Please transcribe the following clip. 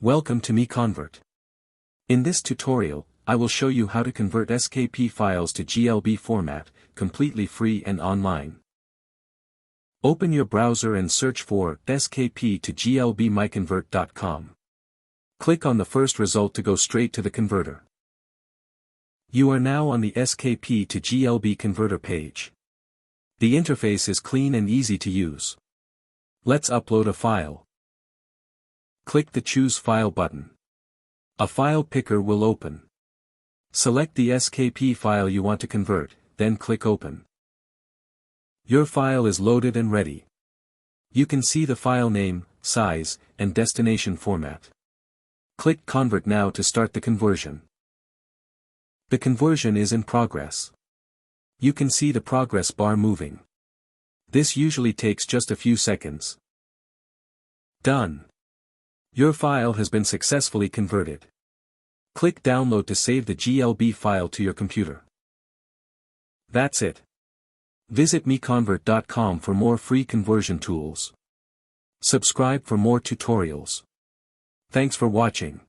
Welcome to MiConvert. In this tutorial, I will show you how to convert SKP files to GLB format, completely free and online. Open your browser and search for SKP to GLB MiConvert.com. Click on the first result to go straight to the converter. You are now on the SKP to GLB converter page. The interface is clean and easy to use. Let's upload a file. Click the Choose File button. A file picker will open. Select the SKP file you want to convert, then click Open. Your file is loaded and ready. You can see the file name, size, and destination format. Click Convert now to start the conversion. The conversion is in progress. You can see the progress bar moving. This usually takes just a few seconds. Done. Your file has been successfully converted. Click Download to save the GLB file to your computer. That's it. Visit MiConvert.com for more free conversion tools. Subscribe for more tutorials. Thanks for watching.